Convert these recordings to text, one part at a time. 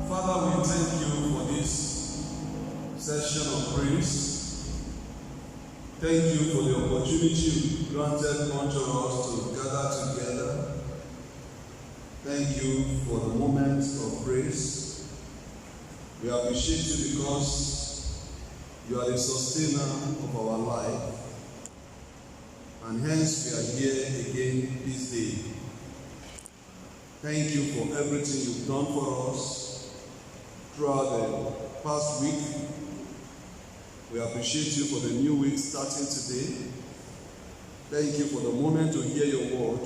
Father, we thank you for this session of praise. Thank you for the opportunity you granted unto us to gather together. Thank you for the moment of praise. We appreciate you because you are the sustainer of our life. And hence we are here again this day. Thank you for everything you've done for us throughout the past week. We appreciate you for the new week starting today. Thank you for the moment to hear your word.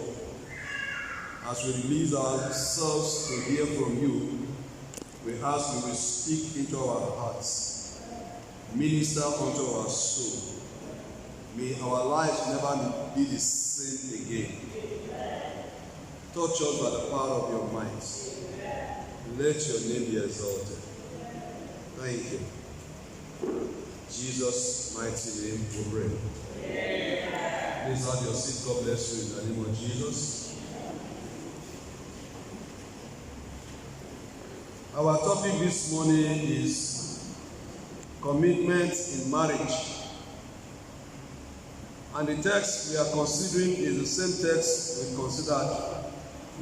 As we release ourselves to hear from you, we ask you will speak into our hearts, minister unto our soul. May our lives never be the same again. Touch us by the power of your might. Let your name be exalted. Thank you. Jesus' mighty name we pray. Please have your seat. God bless you in the name of Jesus. Our topic this morning is commitment in marriage. And the text we are considering is the same text we considered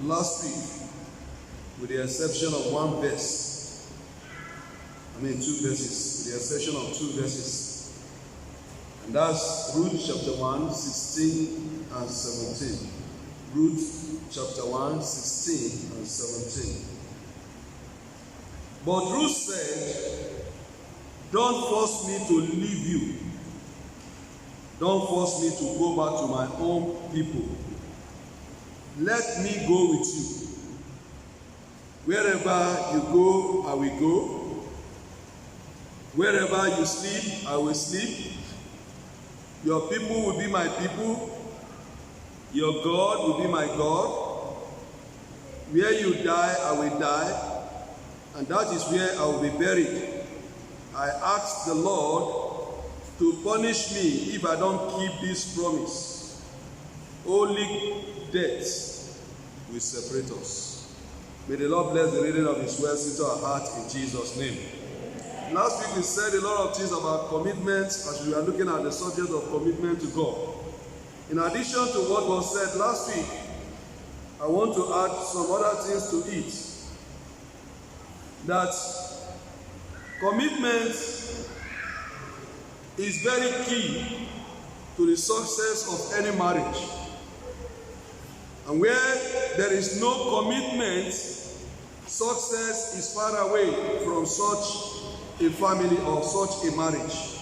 last week, with the exception of one verse. Two verses, with the exception of two verses. And that's Ruth chapter 1, 16 and 17. Ruth chapter 1, 16 and 17. But Ruth said, "Don't force me to leave you. Don't force me to go back to my own people. Let me go with you. Wherever you go, I will go. Wherever you sleep, I will sleep. Your people will be my people. Your God will be my God. Where you die, I will die. And that is where I will be buried. I ask the Lord to punish me if I don't keep this promise. Only death will separate us." May the Lord bless the reading of his words into our hearts in Jesus' name. Last week we said a lot of things about commitment as we are looking at the subject of commitment to God. In addition to what was said last week, I want to add some other things to it. That commitment is very key to the success of any marriage. And where there is no commitment, success is far away from such a family or such a marriage.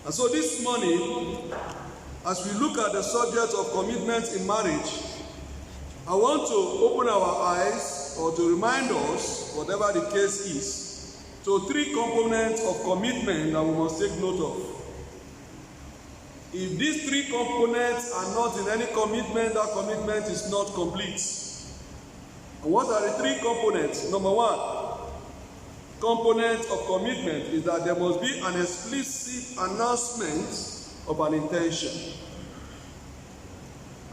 And so this morning, as we look at the subject of commitment in marriage, I want to open our eyes or to remind us, whatever the case is, to three components of commitment that we must take note of. If these three components are not in any commitment, that commitment is not complete. And what are the three components? Number one, component of commitment is that there must be an explicit announcement of an intention.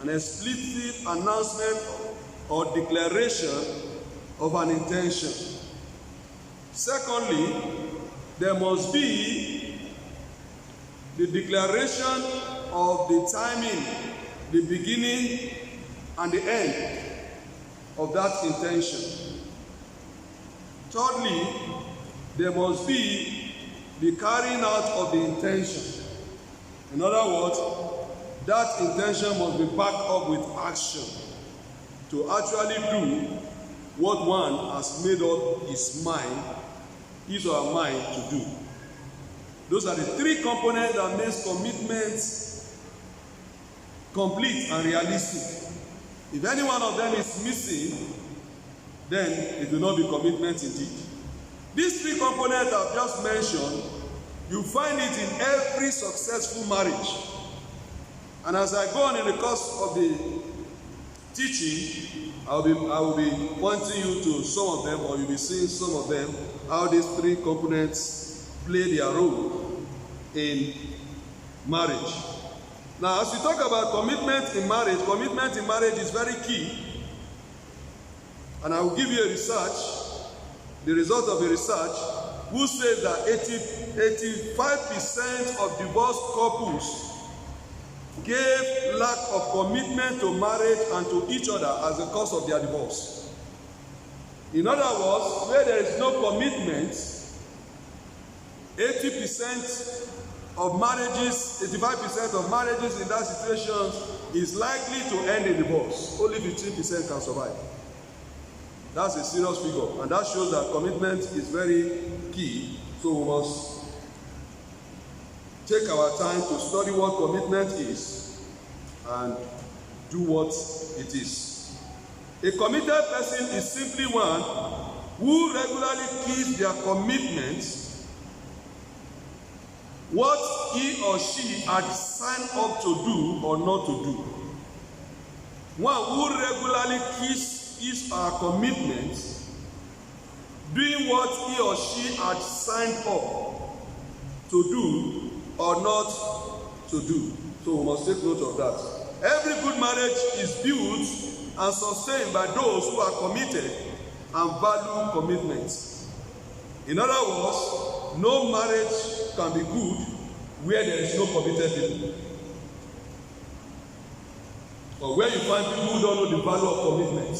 An explicit announcement or declaration of an intention. Secondly, there must be the declaration of the timing, the beginning and the end of that intention. Thirdly, there must be the carrying out of the intention. In other words, that intention must be backed up with action to actually do what one has made up his or her mind to do. Those are the three components that make commitment complete and realistic. If any one of them is missing, then it will not be commitment indeed. These three components I've just mentioned, you find it in every successful marriage. And as I go on in the course of the teaching, I will be pointing you to some of them, or you'll be seeing some of them, how these three components play their role in marriage. Now, as we talk about commitment in marriage is very key. And I will give you a research the result of a research, who says that 85% of divorced couples gave lack of commitment to marriage and to each other as the cause of their divorce. In other words, where there is no commitment, 80% of marriages, 85% of marriages in that situation is likely to end in divorce. Only 15% can survive. That's a serious figure, and that shows that commitment is very key. So we must take our time to study what commitment is and do what it is. A committed person is simply one who regularly keeps their commitments, what he or she had signed up to do or not to do. One who regularly keeps his or her commitments, doing what he or she had signed up to do or not to do. So we must take note of that. Every good marriage is built and sustained by those who are committed and value commitment. In other words, no marriage can be good where there is no committed people. Or where you find people who don't know the value of commitment.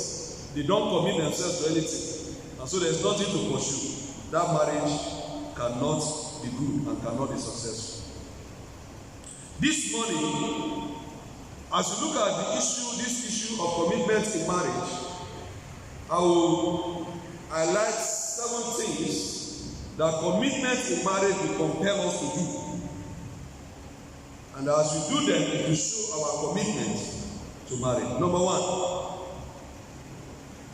They don't commit themselves to anything. And so there's nothing to pursue. That marriage cannot be good and cannot be successful. This morning, as you look at this issue of commitment in marriage, I will highlight 7 things that commitment in marriage will compel us to do. And as we do them, it will show our commitment to marriage. Number 1,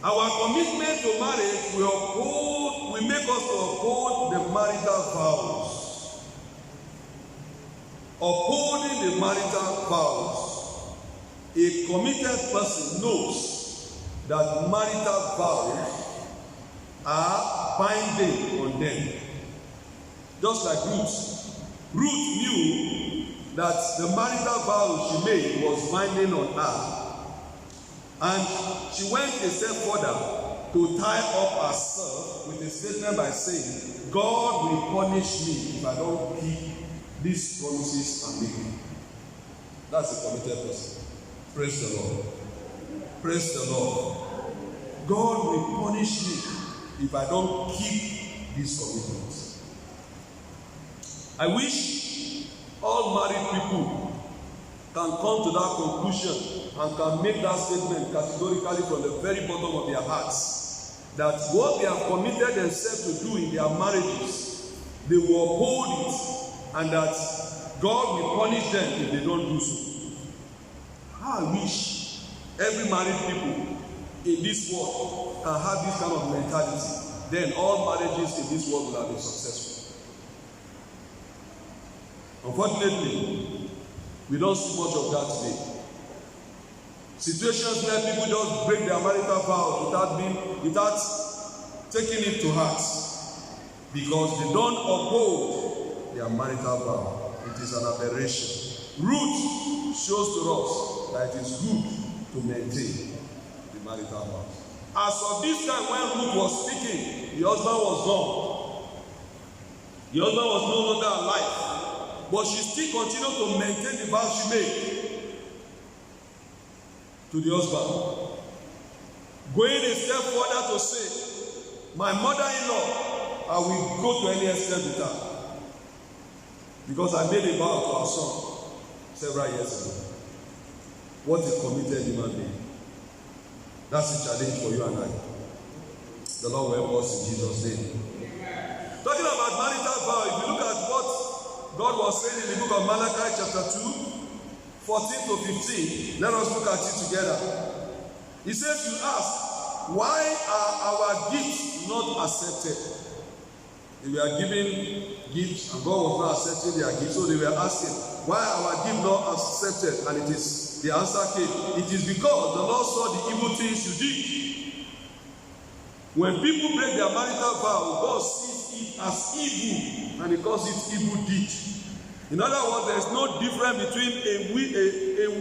our commitment to marriage will make us to uphold the marital vows. Upholding the marital vows. A committed person knows that marital vows are binding on them. Just like Ruth. Ruth knew that the marital vow she made was binding on her. And she went a step further to tie up herself with a statement by saying, God will punish me if I don't keep these promises I'm making. That's a committed person. Praise the Lord. Praise the Lord. God will punish me if I don't keep these commitments. I wish all married people can come to that conclusion and can make that statement categorically from the very bottom of their hearts, that what they have committed themselves to do in their marriages, they will uphold it, and that God will punish them if they don't do so. How I wish every married people in this world can have this kind of mentality. Then all marriages in this world will have been successful. Unfortunately, we don't see much of that today. Situations where people just break their marital vows without taking it to heart, because they don't uphold their marital vow. It is an aberration. Ruth shows to us that it is good to maintain the marital vow. As of this time when Ruth was speaking, the husband was gone. The husband was no longer alive, but she still continued to maintain the vow she made to the husband, going a step further to say, my mother-in-law, I will go to any extent with her, because I made a vow to our son several years ago. What a committed human being. That's a challenge for you and I. The Lord will help us in Jesus' name. Talking about marital vow, if you look at what God was saying in the book of Malachi chapter 2, 14 to 15, let us look at it together. He says, you ask, why are our gifts not accepted? They were giving gifts and God was not accepting their gifts, so they were asking, why are our gifts not accepted? And the answer came, it is because the Lord saw the evil things you did. When people break their marital vow, God sees it as evil and he calls it evil deed. In other words, there is no difference between a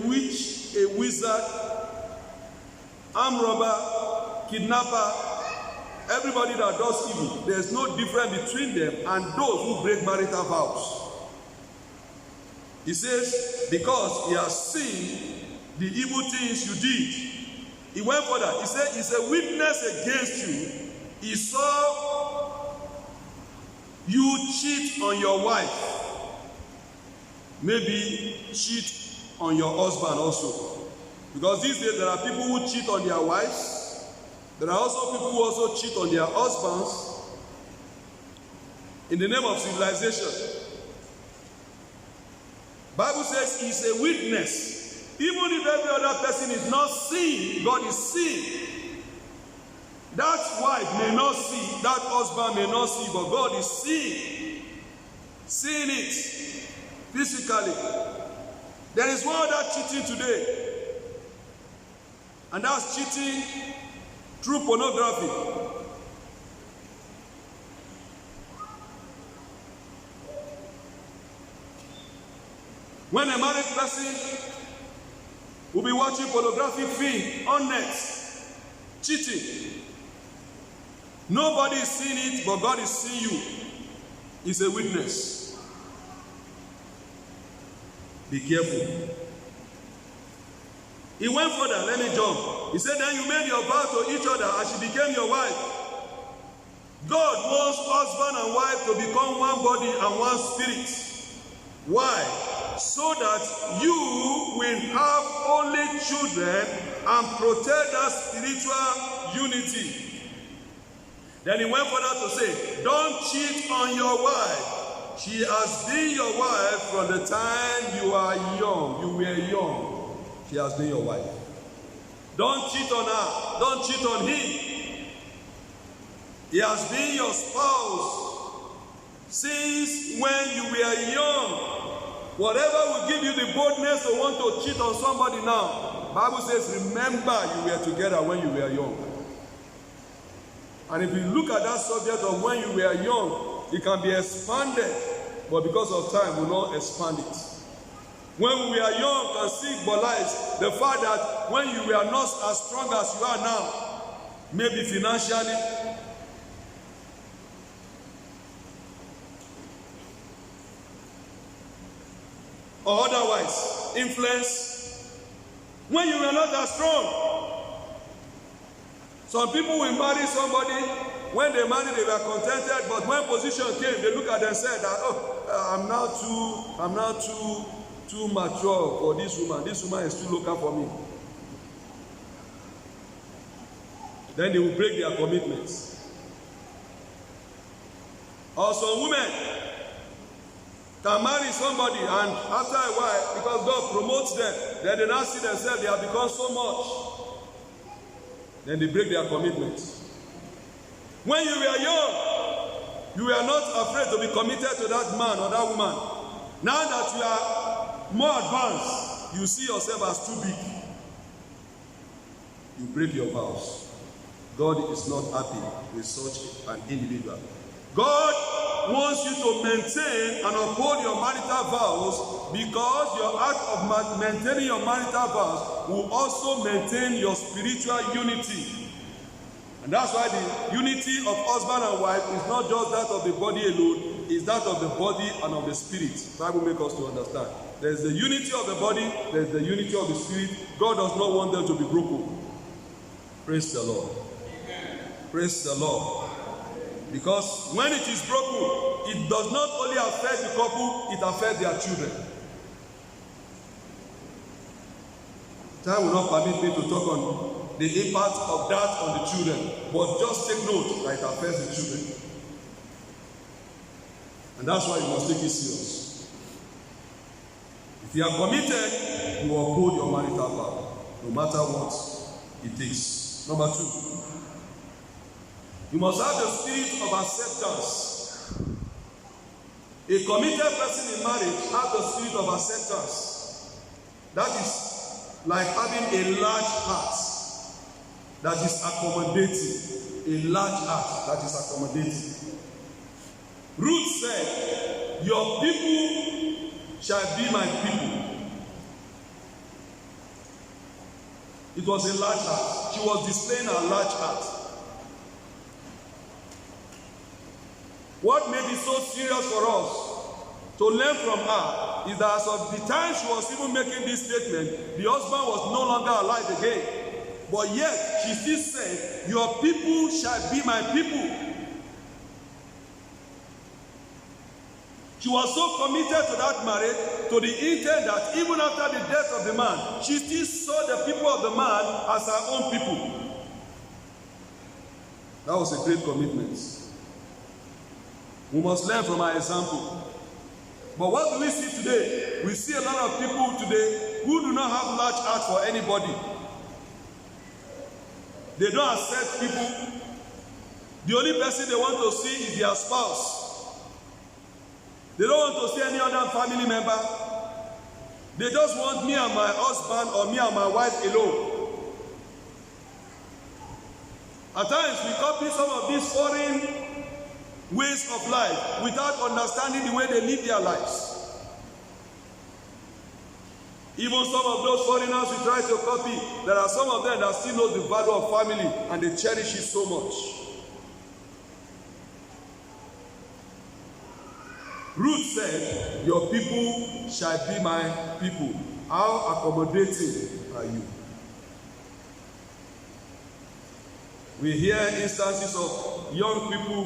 witch, a wizard, armed robber, kidnapper, everybody that does evil, there's no difference between them and those who break marital vows. He says, because he has seen the evil things you did. He went further. He said, he's a witness against you. He saw you cheat on your wife. Maybe cheat on your husband also. Because these days there are people who cheat on their wives. There are also people who also cheat on their husbands in the name of civilization. Bible says he's a witness. Even if every other person is not seeing, God is seeing. That wife may not see, that husband may not see, but God is seeing. Seeing it physically. There is one other cheating today. And that's cheating through pornography. When a married person will be watching pornographic film on net, cheating. Nobody is seeing it, but God is seeing you. He's a witness. Be careful. He went further, let me jump. He said, then you made your vow to each other as she became your wife. God wants husband and wife to become one body and one spirit. Why? So that you will have only children and protect that spiritual unity. Then he went further to say, don't cheat on your wife. She has been your wife from the time you are young. You were young. She has been your wife. Don't cheat on her. Don't cheat on him. He has been your spouse since when you were young. Whatever will give you the boldness to want to cheat on somebody now, Bible says, remember you were together when you were young. And if you look at that subject of when you were young, it can be expanded, but because of time, we will not expand it. When we are young, can symbolize the fact that when you were not as strong as you are now, maybe financially, or otherwise, influence, when you were not as strong. Some people will marry somebody, when they marry they were contented, but when position came, they look at them and said that, oh, I'm now too mature for this woman. This woman is too local for me. Then they will break their commitments. Or some women can marry somebody and after a while, because God promotes them, then they now see themselves, they have become so much. Then they break their commitments. When you were young, you were not afraid to be committed to that man or that woman. Now that you are more advanced, you see yourself as too big. You break your vows. God is not happy with such an individual. God wants you to maintain and uphold your marital vows, because your act of maintaining your marital vows will also maintain your spiritual unity. And that's why the unity of husband and wife is not just that of the body alone, it's that of the body and of the spirit. The Bible makes us to understand. There's the unity of the body, there's the unity of the spirit. God does not want them to be broken. Praise the Lord. Amen. Praise the Lord. Because when it is broken, it does not only affect the couple, it affects their children. Time will not permit me to talk on the impact of that on the children, but just take note that it affects the children. And that's why you must take it serious. If you are committed, you will uphold your marital vow, no matter what it takes. Number 2. You must have the spirit of acceptance. A committed person in marriage has the spirit of acceptance. That is like having a large heart that is accommodating. A large heart that is accommodating. Ruth said, your people shall be my people. It was a large heart. She was displaying her large heart. What made it so serious for us to learn from her is that as of the time she was even making this statement, the husband was no longer alive again. But yet, she still said, your people shall be my people. She was so committed to that marriage, to the intent that even after the death of the man, she still saw the people of the man as her own people. That was a great commitment. We must learn from her example. But what do we see today? We see a lot of people today who do not have large heart for anybody. They don't accept people. The only person they want to see is their spouse. They don't want to see any other family member. They just want me and my husband or me and my wife alone. At times we copy some of these foreign ways of life without understanding the way they live their lives. Even some of those foreigners we try to copy, there are some of them that still know the value of family and they cherish it so much. Ruth said, your people shall be my people. How accommodating are you? We hear instances of young people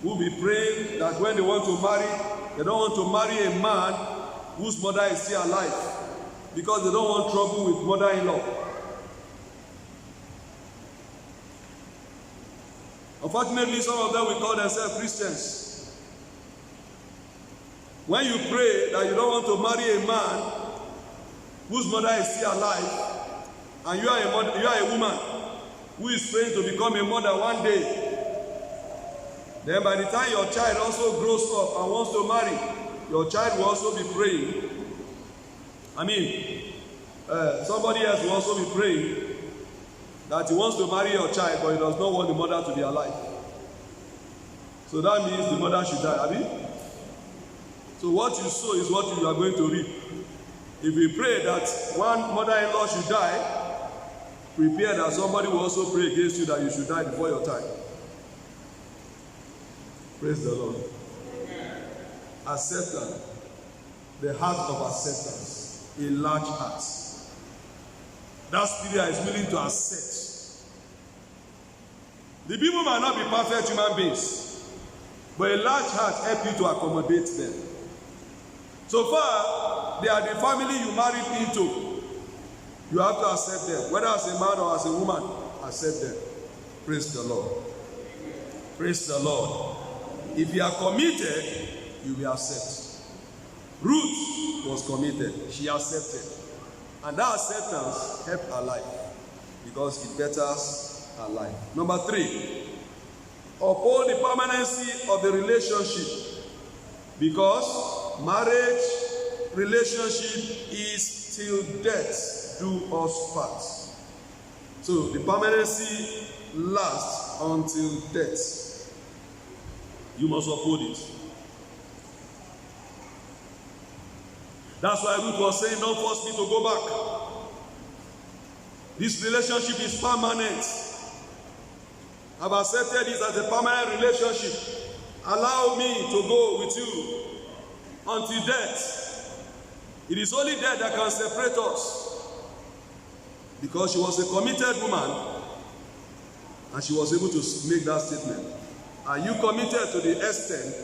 who be praying that when they want to marry, they don't want to marry a man whose mother is still alive because they don't want trouble with mother-in-law. Unfortunately, some of them will call themselves Christians. When you pray that you don't want to marry a man whose mother is still alive, and you are a woman who is praying to become a mother one day, then by the time your child also grows up and wants to marry, your child will also be praying. Somebody else will also be praying that he wants to marry your child, but he does not want the mother to be alive. So that means the mother should die, abi? So what you sow is what you are going to reap. If we pray that one mother-in-law should die, prepare that somebody will also pray against you that you should die before your time. Praise the Lord. Acceptance. The heart of acceptance. A large heart. That spirit that is willing to accept. The people might not be perfect human beings, but a large heart helps you to accommodate them. So far, they are the family you married into. You have to accept them. Whether as a man or as a woman, accept them. Praise the Lord. Praise the Lord. If you are committed, you will accept. Ruth was committed. She accepted. And that acceptance helped her life because it betters her life. Number 3, uphold the permanency of the relationship because marriage relationship is till death do us part. So the permanency lasts until death. You must uphold it. That's why Ruth was saying, don't force me to go back. This relationship is permanent. I've accepted this as a permanent relationship. Allow me to go with you until death. It is only death that can separate us. Because she was a committed woman and she was able to make that statement. Are you committed to the extent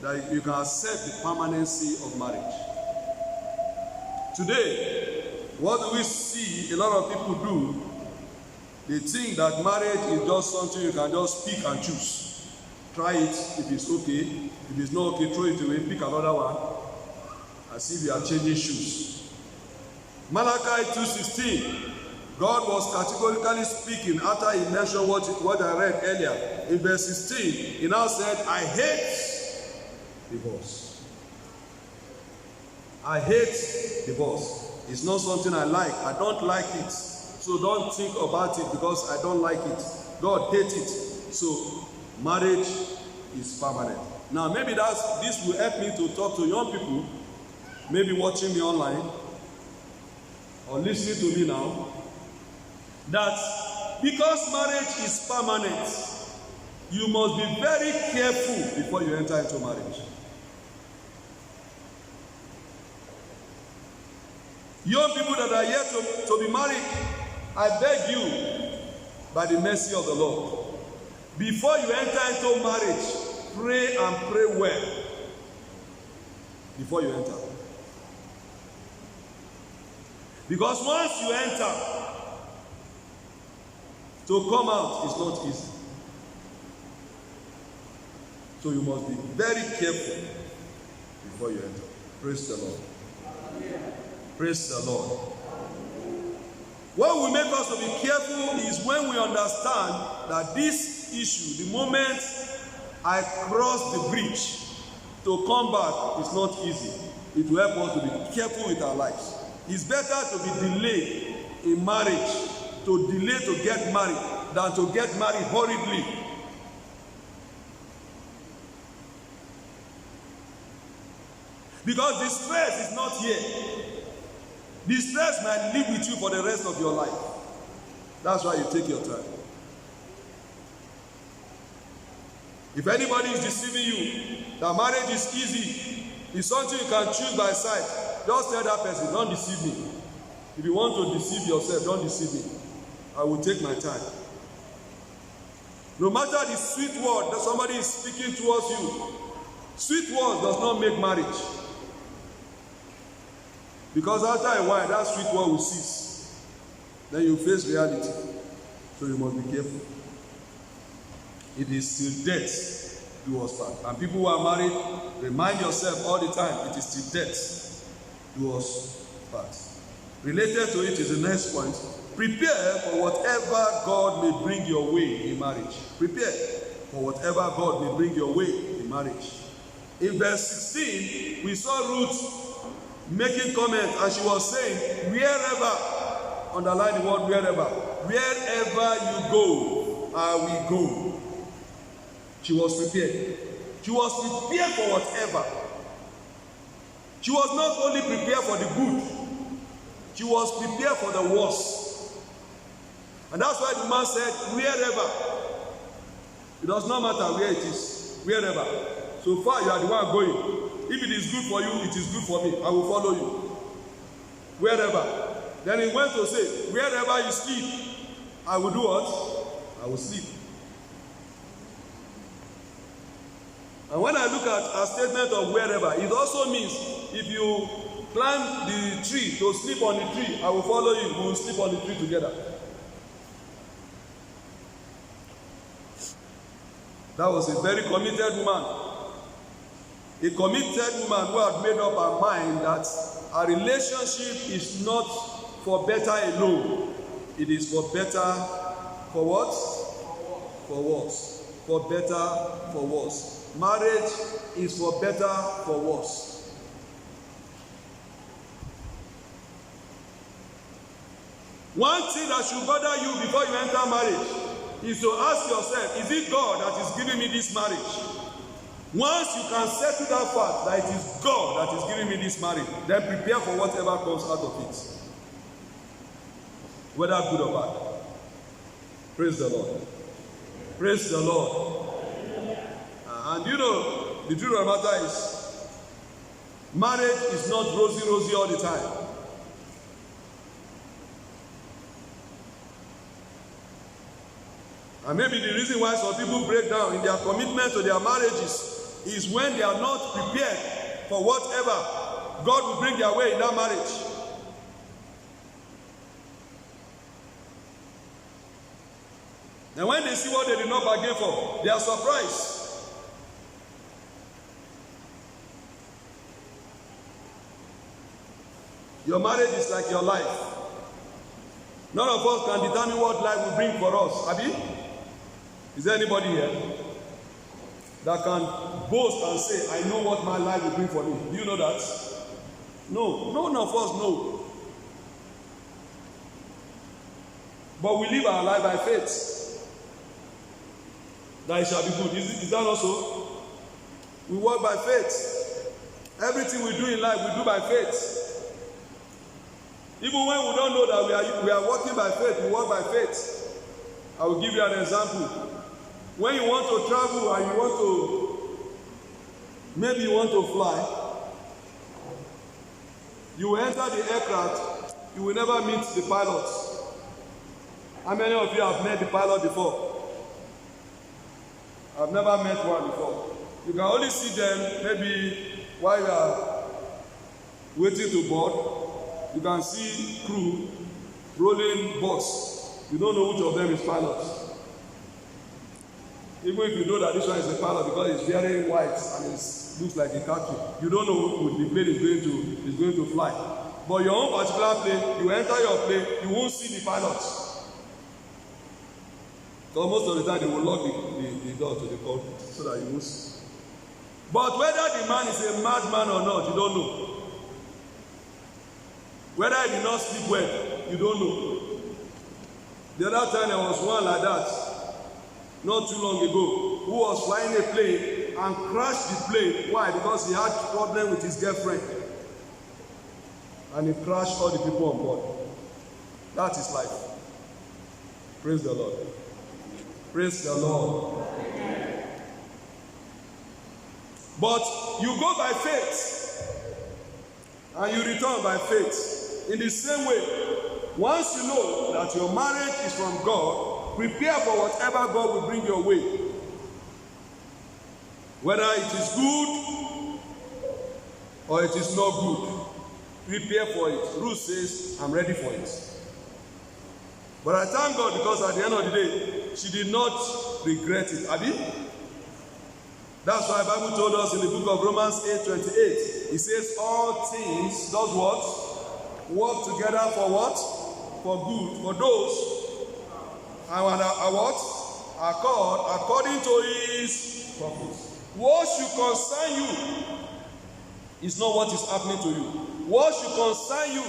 that you can accept the permanency of marriage? Today, what do we see a lot of people do? They think that marriage is just something you can just pick and choose. Try it if it's okay. If it's not okay, throw it away, pick another one. As if you are changing shoes. Malachi 2:16. God was categorically speaking after he mentioned what I read earlier. In verse 16, he now said, I hate divorce. I hate divorce. It's not something I like. I don't like it. So don't think about it because I don't like it. God hates it. So marriage is permanent. Now maybe this will help me to talk to young people, maybe watching me online or listening to me now, that because marriage is permanent, You must be very careful before you enter into marriage. Young people that are yet to be married, I beg you, by the mercy of the Lord, before you enter into marriage, pray and pray well before you enter. Because once you enter, to come out is not easy. So you must be very careful before you enter. Praise the Lord. Praise the Lord. What will make us to be careful is when we understand that this issue, the moment I cross the bridge, to come back is not easy. It will help us to be careful with our lives. It's better to be delayed in marriage, to delay to get married, than to get married hurriedly. Because the stress is not here. The stress might live with you for the rest of your life. That's why you take your time. If anybody is deceiving you, that marriage is easy, it's something you can choose by sight, just tell that person, don't deceive me. If you want to deceive yourself, don't deceive me. I will take my time. No matter the sweet word that somebody is speaking towards you, sweet words does not make marriage. Because after a while, that sweet word will cease. Then you face reality. So you must be careful. It is till death do us part. And people who are married, remind yourself all the time, it is till death do us part. Related to it is the next point. Prepare for whatever God may bring your way in marriage. Prepare for whatever God may bring your way in marriage. In verse 16, we saw Ruth making comment, and she was saying, wherever, underline the word wherever you go, I will go. She was prepared. She was prepared for whatever. She was not only prepared for the good, she was prepared for the worst. And that's why the man said, wherever. It does not matter where it is, wherever. So far, you are the one going. If it is good for you, it is good for me. I will follow you. Wherever. Then he went to say, wherever you sleep, I will do what? I will sleep. And when I look at a statement of wherever, it also means if you climb the tree to sleep on the tree, I will follow you. We will sleep on the tree together. That was a very committed woman. A committed woman who had made up her mind that a relationship is not for better alone. It is for better, for what? For worse. For better, for worse. Marriage is for better, for worse. One thing that should bother you before you enter marriage is to ask yourself, is it God that is giving me this marriage? Once you can settle that fact that it is God that is giving me this marriage, then prepare for whatever comes out of it. Whether good or bad. Praise the Lord. Praise the Lord. And you know, the truth of the matter is, marriage is not rosy all the time. And maybe the reason why some people break down in their commitment to their marriages is when they are not prepared for whatever God will bring their way in that marriage. And when they see what they did not bargain for, they are surprised. Your marriage is like your life. None of us can determine what life will bring for us. Abi? Is there anybody here that can boast and say, I know what my life will bring for me? Do you know that? No, none of us know. But we live our life by faith. That it shall be good. Is that also? We walk by faith. Everything we do in life, we do by faith. Even when we don't know that we are walking by faith, we walk by faith. I will give you an example. When you want to travel and maybe you want to fly, you will enter the aircraft, you will never meet the pilot. How many of you have met the pilot before? I've never met one before. You can only see them maybe while you are waiting to board. You can see crew rolling bus. You don't know which of them is pilot. Even if you know that this one is a pilot because it's wearing white and it looks like a khaki, you don't know who the plane is going to fly. But your own particular plane, you enter your plane, you won't see the pilot. So most of the time they will lock the door to the cockpit so that you won't see. But whether the man is a madman or not, you don't know. Whether he did not sleep well, you don't know. The other time there was one like that, not too long ago, who was flying a plane and crashed the plane. Why? Because he had a problem with his girlfriend. And he crashed all the people on board. That is life. Praise the Lord. Praise the Lord. But you go by faith and you return by faith. In the same way, once you know that your marriage is from God, prepare for whatever God will bring your way. Whether it is good or it is not good, prepare for it. Ruth says, I'm ready for it. But I thank God because at the end of the day, she did not regret it. Abi? That's why the Bible told us in the book of Romans 8:28. It says, all things, does what? Work together for what? For good. For those are what? Are called according to his purpose. What should concern you is not what is happening to you. What should concern you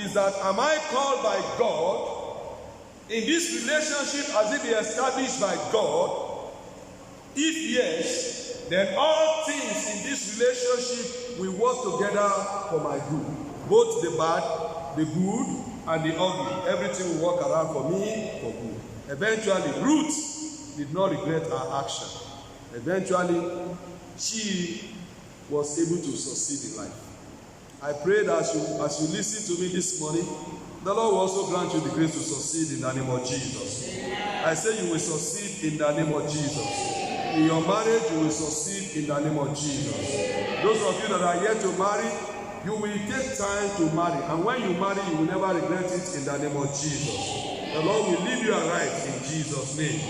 is that, am I called by God? In this relationship, has it been established by God? If yes, then all things in this relationship will work together for my good. Both the bad, the good, and the ugly. Everything will work around for me for good. Eventually, Ruth did not regret her action. Eventually, she was able to succeed in life. I pray that as you listen to me this morning, the Lord will also grant you the grace to succeed in the name of Jesus. I say you will succeed in the name of Jesus. In your marriage, you will succeed in the name of Jesus. Those of you that are yet to marry, you will take time to marry. And when you marry, you will never regret it in the name of Jesus. The Lord will lead you aright in Jesus' name.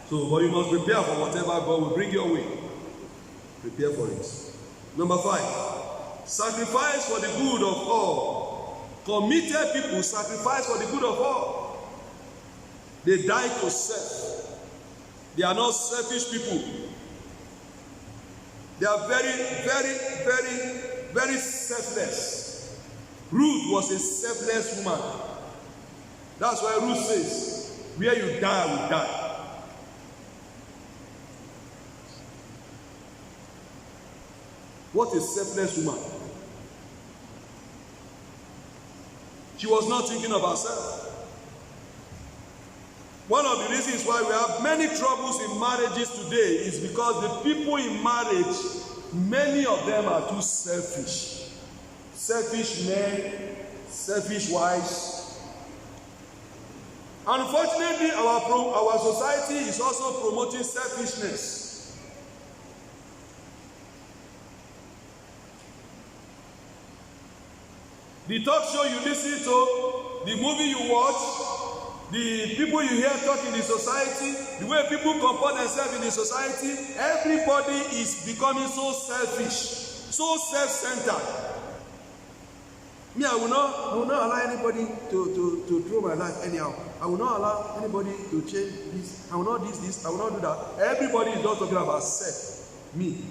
So, but you must prepare for whatever God will bring your way. Prepare for it. Number 5, sacrifice for the good of all. Committed people sacrifice for the good of all. They die to self. They are not selfish people. They are very, very, very, very selfless. Ruth was a selfless woman. That's why Ruth says, where you die, I will die. What a selfless woman. She was not thinking of herself. One of the reasons why we have many troubles in marriages today is because the people in marriage, many of them are too selfish. Selfish men, selfish wives. Unfortunately, our society is also promoting selfishness. The talk show you listen to, the movie you watch, the people you hear talk in the society, the way people comport themselves in the society, everybody is becoming so selfish, so self-centered. Me, I will not allow anybody to throw my life anyhow. I will not allow anybody to change this. I will not do this. I will not do that. Everybody is just talking about self. Me.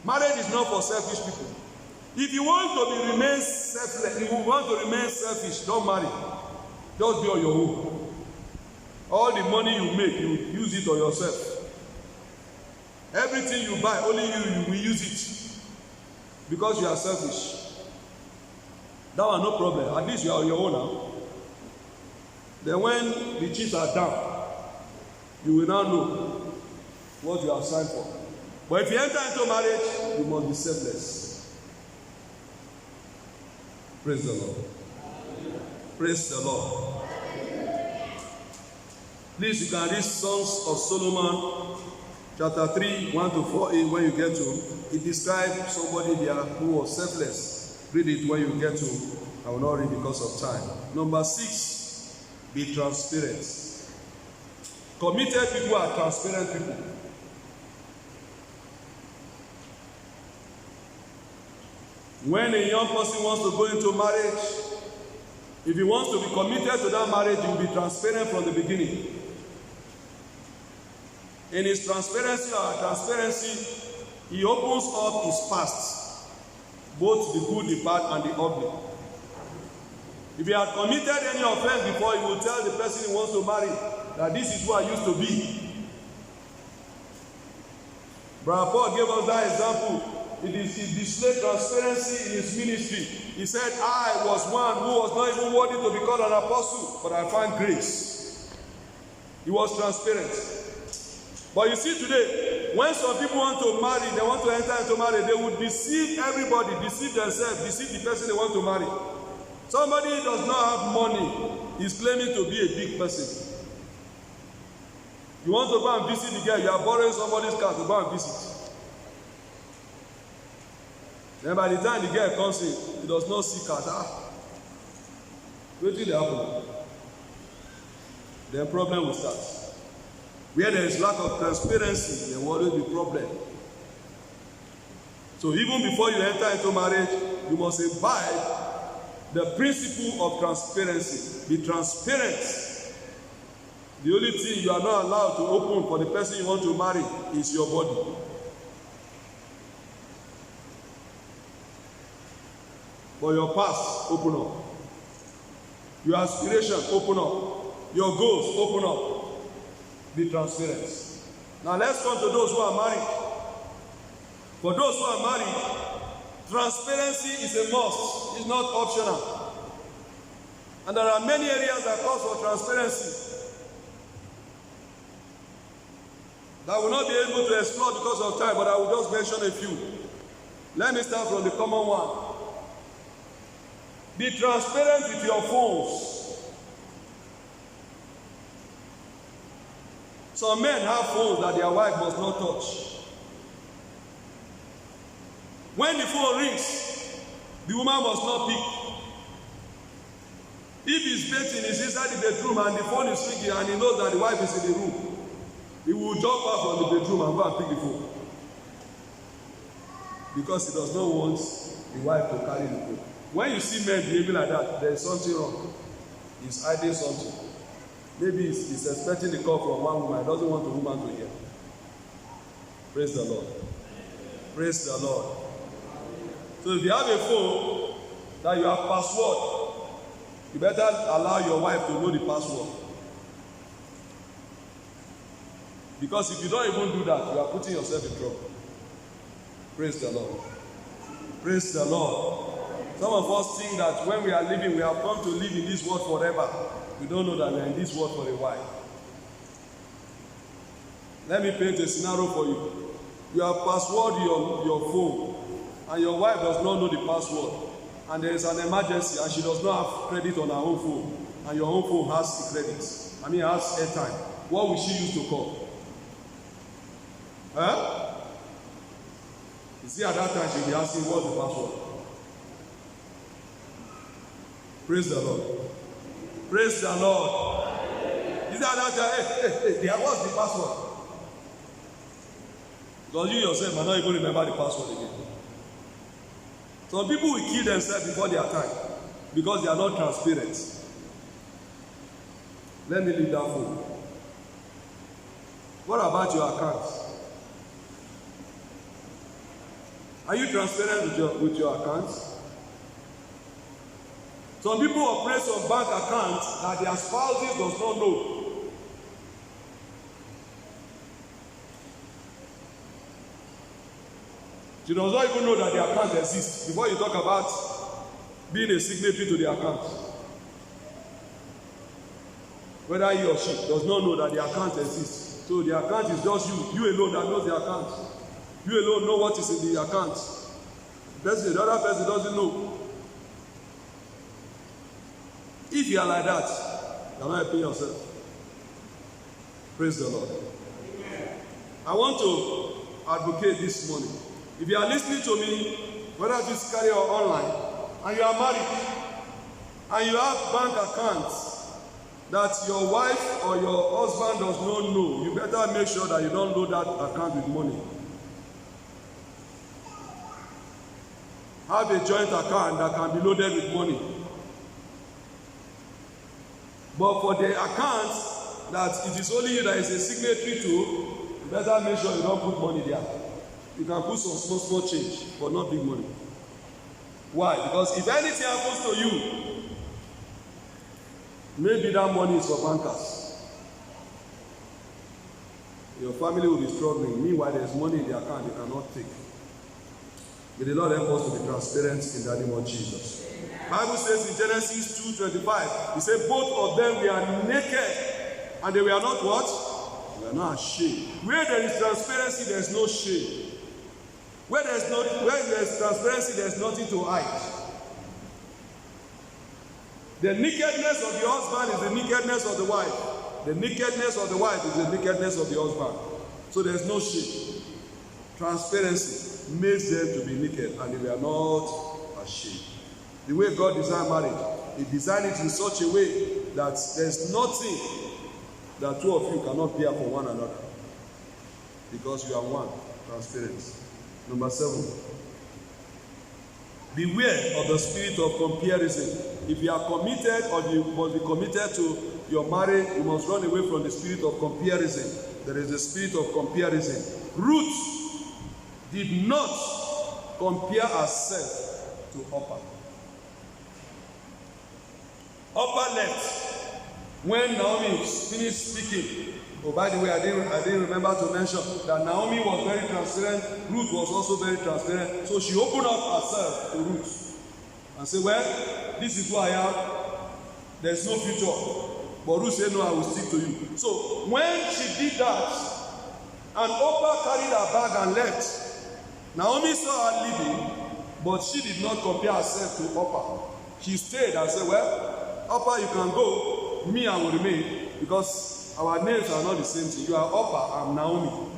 Marriage is not for selfish people. If you want to remain selfless, if you want to remain selfish, don't marry. Just be on your own. All the money you make, you use it on yourself. Everything you buy, only you will use it. Because you are selfish. That one, no problem. At least you are on your own now. Then when the chips are down, you will now know what you have signed for. But if you enter into marriage, you must be selfless. Praise the Lord. Praise the Lord. Please, you can read Songs of Solomon, chapter 3, 1-4a. When you get to it, describes somebody there who was selfless. Read it when you get to. I will not read because of time. Number 6, be transparent. Committed people are transparent people. When a young person wants to go into marriage, if he wants to be committed to that marriage, he will be transparent from the beginning. In his transparency or transparency, he opens up his past, both the good, the bad, and the ugly. If he had committed any offense before, he will tell the person he wants to marry that this is who I used to be. Brother Paul gave us that example. He displayed transparency in his ministry. He said, I was one who was not even worthy to be called an apostle, but I found grace. He was transparent. But you see today, when some people want to marry, they want to enter into marriage, they would deceive everybody, deceive themselves, deceive the person they want to marry. Somebody does not have money, is claiming to be a big person. You want to go and visit the girl, you are borrowing somebody's car to go and visit. Then by the time the girl comes in, he does not see car. Wait till they happen. Then problem will start. Where there is lack of transparency, there will always be problem. So even before you enter into marriage, you must imbibe the principle of transparency. Be transparent. The only thing you are not allowed to open for the person you want to marry is your body. For your past, open up. Your aspiration, open up. Your goals, open up. Be transparent. Now let's come to those who are married. For those who are married, transparency is a must. It's not optional. And there are many areas that call for transparency that I will not be able to explore because of time, but I will just mention a few. Let me start from the common one. Be transparent with your phones. Some men have phones that their wife must not touch. When the phone rings, the woman must not pick. If he's bathing, he's inside the bedroom and the phone is ringing and he knows that the wife is in the room, he will jump out from the bedroom and go and pick the phone. Because he does not want the wife to carry the phone. When you see men behaving like that, there is something wrong. He's hiding something. Maybe he's expecting the call from one woman. He doesn't want the woman to hear. Praise the Lord. Praise the Lord. So if you have a phone that you have password, you better allow your wife to know the password. Because if you don't even do that, you are putting yourself in trouble. Praise the Lord. Praise the Lord. Some of us think that when we are living, we have come to live in this world forever. We don't know that we are in this world for a while. Let me paint a scenario for you. You have password your phone, and your wife does not know the password, and there is an emergency, and she does not have credit on her own phone, and your own phone has the credit. Has airtime. What will she use to call? You see, at that time she'll be asking, what's the password? Praise the Lord. Praise the Lord. You see, at that time, what's the password? Because you yourself might not even remember the password again. Some people will kill themselves before their time because they are not transparent. Let me leave that phone. What about your accounts? Are you transparent with your accounts? Some people operate on bank accounts that their spouses does not know. She does not even know that the account exists before you talk about being a signatory to the account. Whether he or she does not know that the account exists. So the account is just you. You alone that knows the account. You alone know what is in the account. The other person doesn't know. If you are like that, you are not helping yourself. Praise the Lord. I want to advocate this morning. If you are listening to me, whether physically or online, and you are married, and you have bank accounts that your wife or your husband does not know, you better make sure that you don't load that account with money. Have a joint account that can be loaded with money. But for the account that it is only you that is a signatory to, you better make sure you don't put money there. You can put some small change, but not big money. Why? Because if anything happens to you, maybe that money is for bankers. Your family will be struggling. Meanwhile, there is money in the account you cannot take. May the Lord help us to be transparent in the name of Jesus. The Bible says in Genesis 2:25, it said both of them were naked and they were not what? They were not ashamed. Where there is transparency, there is no shame. Where there is transparency, there is nothing to hide. The nakedness of the husband is the nakedness of the wife. The nakedness of the wife is the nakedness of the husband. So there is no shame. Transparency makes them to be naked and they were not ashamed. The way God designed marriage, He designed it in such a way that there's nothing that two of you cannot bear for one another. Because you are one. Transparency. Number 7. Beware of the spirit of comparison. If you are committed or you must be committed to your marriage, you must run away from the spirit of comparison. There is a spirit of comparison. Ruth did not compare herself to Orpah. Orpah left when Naomi finished speaking. Oh, by the way, I didn't remember to mention that Naomi was very transparent. Ruth was also very transparent. So she opened up herself to Ruth and said, well, this is who I am. There's no future. But Ruth said, no, I will stick to you. So when she did that, and Orpah carried her bag and left, Naomi saw her leaving, but she did not compare herself to Orpah. She stayed and said, well, Orpah, you can go. Me, I will remain. Because our names are not the same thing. You are Orpah, I'm Naomi.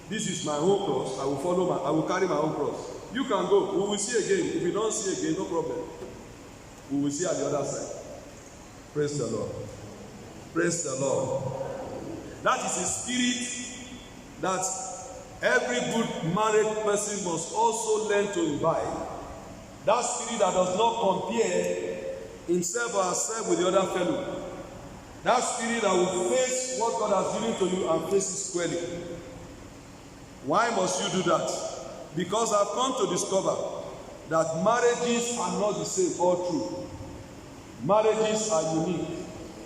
This is my own cross. I will carry my own cross. You can go. We will see again. If you don't see again, no problem. We will see at the other side. Praise the Lord. Praise the Lord. That is a spirit that every good married person must also learn to imbibe. That spirit that does not compare himself or herself with the other fellow. That spirit that will face what God has given to you and face it squarely. Why must you do that? Because I've come to discover that marriages are not the same all through. Marriages are unique.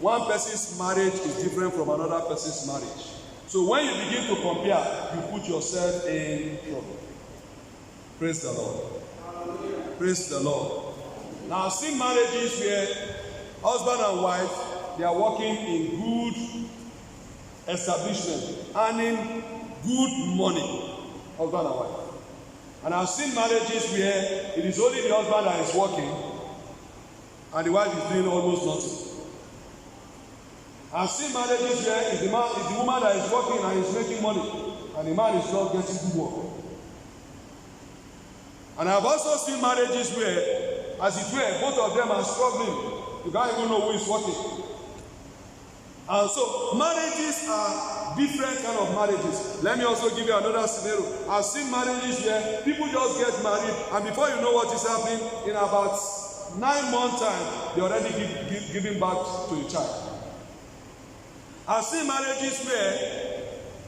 One person's marriage is different from another person's marriage. So when you begin to compare, you put yourself in trouble. Praise the Lord. Praise the Lord. Now I've seen marriages where husband and wife, they are working in good establishment, earning good money, husband and wife. And I've seen marriages where it is only the husband that is working and the wife is doing almost nothing. I've seen marriages where it's the woman that is working and is making money and the man is not getting good work. And I've also seen marriages where, as it were, both of them are struggling. You can't even know who is working. And so marriages are different kind of marriages. Let me also give you another scenario. I've seen marriages where people just get married and before you know what is happening, in about 9 months time, they already giving birth to a child. I've seen marriages where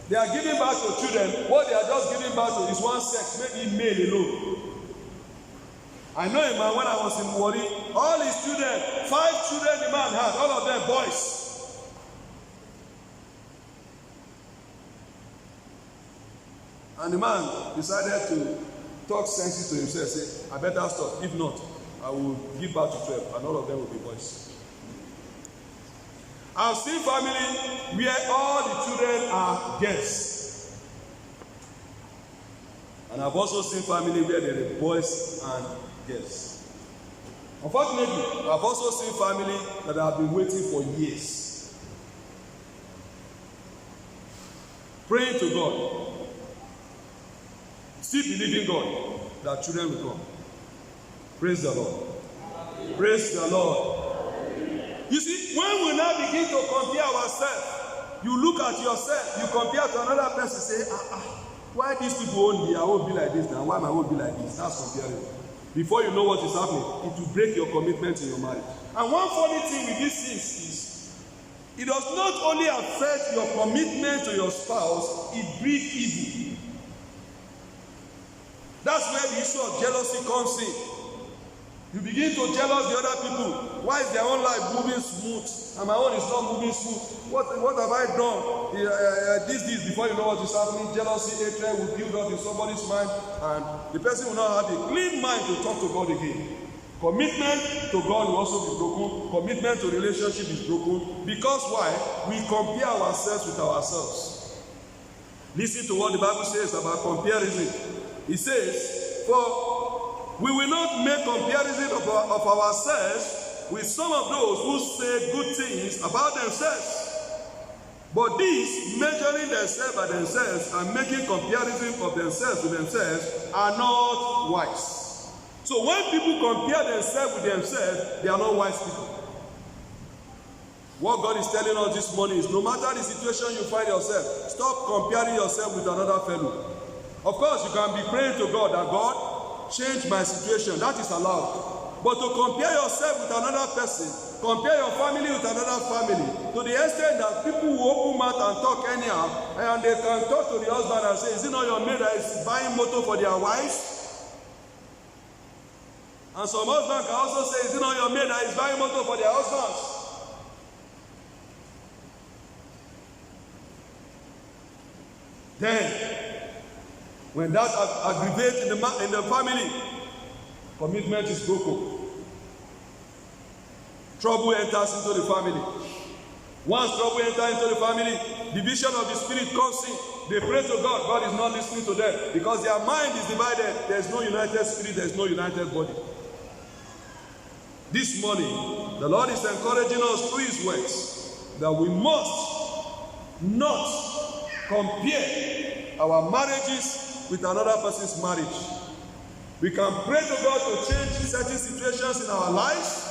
they are giving birth to children. What they are just giving birth to is one sex, maybe male alone. I know a man when I was in Wari, all his children, 5 children the man had, all of them boys. And the man decided to talk sense to himself, say, I better stop. If not, I will give birth to 12, and all of them will be boys. I've seen family where all the children are girls. And I've also seen family where there are boys and girls. Unfortunately, I've also seen family that have been waiting for years, praying to God, still believing God that children will come. Praise the Lord. Praise the Lord. You see, when we now begin to compare ourselves, you look at yourself, you compare to another person, say, why these people won't be, I won't be like this now, why I won't be like this? That's comparing. Before you know what is happening, it will break your commitment in your marriage. And one funny thing with these things is, it does not only affect your commitment to your spouse, it breeds evil. That's where the issue of jealousy comes in. You begin to jealous the other people. Why is their own life moving smooth and my own is not moving smooth? What have I done? This before you know what is happening. Jealousy, hatred will build up in somebody's mind, and the person will not have a clean mind to talk to God again. Commitment to God will also be broken. Commitment to relationship is broken. Because why? We compare ourselves with ourselves. Listen to what the Bible says about comparison. It says, for we will not make comparison of ourselves with some of those who say good things about themselves. But these, measuring themselves by themselves and making comparison of themselves with themselves, are not wise. So when people compare themselves with themselves, they are not wise people. What God is telling us this morning is, no matter the situation you find yourself, stop comparing yourself with another fellow. Of course, you can be praying to God that God, change my situation. That is allowed. But to compare yourself with another person, compare your family with another family, to the extent that people will open mouth and talk anyhow, and they can talk to the husband and say, is it not your maid that is buying motor for their wives? And some husband can also say, is it not your maid that is buying motor for their husbands? Then, when that aggravates in the family, commitment is broken. Trouble enters into the family. Once trouble enters into the family, division of the spirit comes in. They pray to God. God is not listening to them because their mind is divided. There is no united spirit. There is no united body. This morning, the Lord is encouraging us through His words that we must not compare our marriages with another person's marriage. We can pray to God to change certain situations in our lives,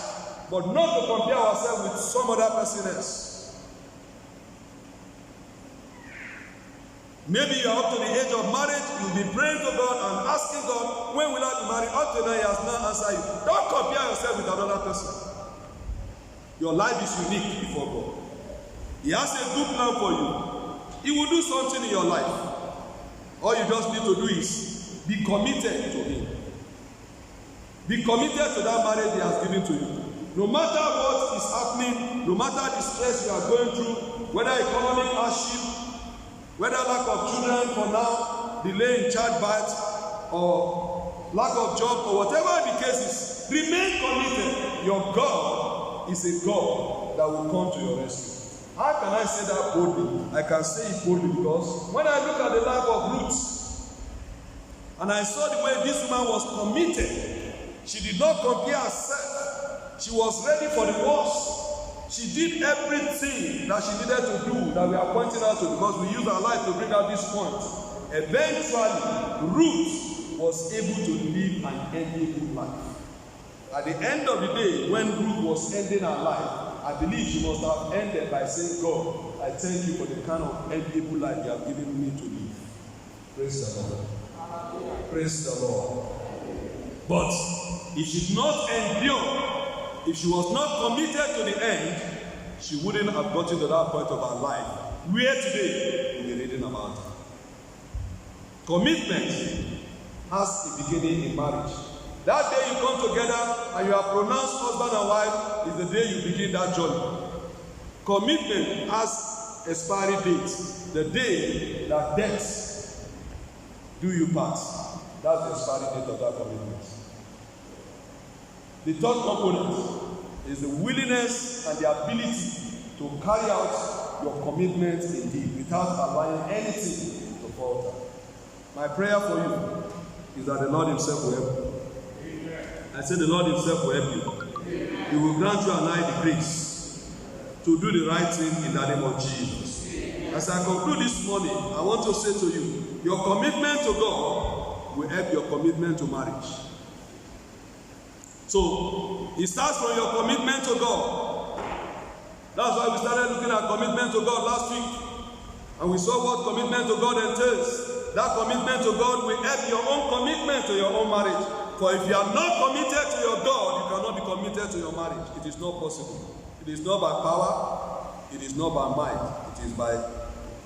but not to compare ourselves with some other person else. Maybe you are up to the age of marriage, you'll be praying to God and asking God, when will I be married? Up to now, He has not answered you. Don't compare yourself with another person. Your life is unique before God. He has a good plan for you. He will do something in your life. All you just need to do is be committed to Him. Be committed to that marriage He has given to you. No matter what is happening, no matter the stress you are going through, whether economic hardship, whether lack of children for now, delay in childbirth, or lack of job, or whatever the case is, remain committed. Your God is a God that will come to your rescue. How can I say that boldly? I can say it boldly because when I look at the life of Ruth, and I saw the way this woman was committed, she did not compare herself. She was ready for the worst. She did everything that she needed to do that we are pointing out to, because we use our life to bring out this point. Eventually, Ruth was able to live an enviable life. At the end of the day, when Ruth was ending her life, I believe she must have ended by saying, God, I thank you for the kind of enviable life you have given me to live. Praise the Lord. Praise the Lord. But if she did not endure, if she was not committed to the end, she wouldn't have gotten to that point of her life where today we'll be reading about her. Commitment has a beginning in marriage. That day you come together and you are pronounced husband and wife is the day you begin that journey. Commitment has expiry date. The day that death do you part. That's the expiry date of that commitment. The third component is the willingness and the ability to carry out your commitment indeed without allowing anything to falter. My prayer for you is that the Lord himself will help you. I say the Lord himself will help you. He will grant you and I the grace to do the right thing in the name of Jesus. As I conclude this morning, I want to say to you, your commitment to God will help your commitment to marriage. So, it starts from your commitment to God. That's why we started looking at commitment to God last week. And we saw what commitment to God entails. That commitment to God will help your own commitment to your own marriage. For if you are not committed to your God, you cannot be committed to your marriage. It is not possible. It is not by power. It is not by might. It is by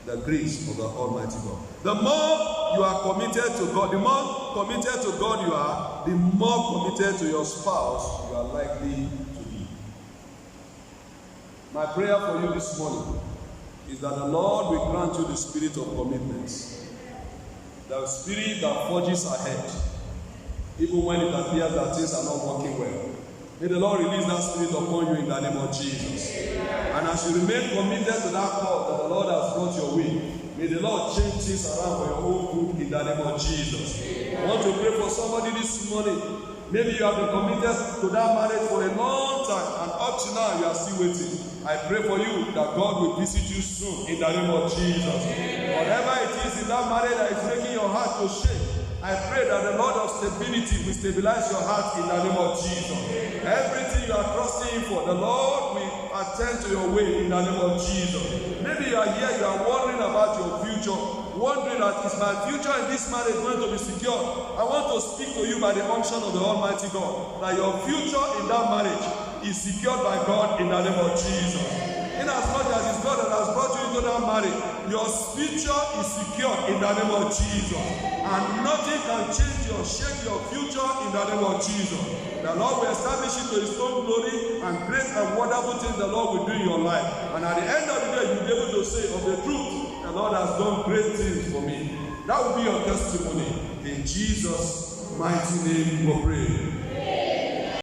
the grace of the Almighty God. The more you are committed to God, the more committed to God you are, the more committed to your spouse you are likely to be. My prayer for you this morning is that the Lord will grant you the spirit of commitment. The spirit that forges ahead, even when it appears that things are not working well. May the Lord release that spirit upon you in the name of Jesus. And as you remain committed to that cause that the Lord has brought your way, may the Lord change things around for your own good in the name of Jesus. I want to pray for somebody this morning. Maybe you have been committed to that marriage for a long time, and up to now you are still waiting. I pray for you that God will visit you soon in the name of Jesus. Whatever it is in that marriage that is making your heart to shake, I pray that the Lord of stability will stabilize your heart in the name of Jesus. Everything you are trusting Him for, the Lord will attend to your way in the name of Jesus. Maybe you are here, you are wondering about your future, wondering that is my future in this marriage going to be secure? I want to speak to you by the unction of the Almighty God, that your future in that marriage is secured by God in the name of Jesus. In as much as it's God that has brought you into that marriage, your future is secured in the name of Jesus. And nothing can change or shake your future in the name of Jesus. The Lord will establish it to His own glory, and great and wonderful things the Lord will do in your life. And at the end of the day, you'll be able to say of the truth, the Lord has done great things for me. That will be your testimony. In Jesus' mighty name we pray.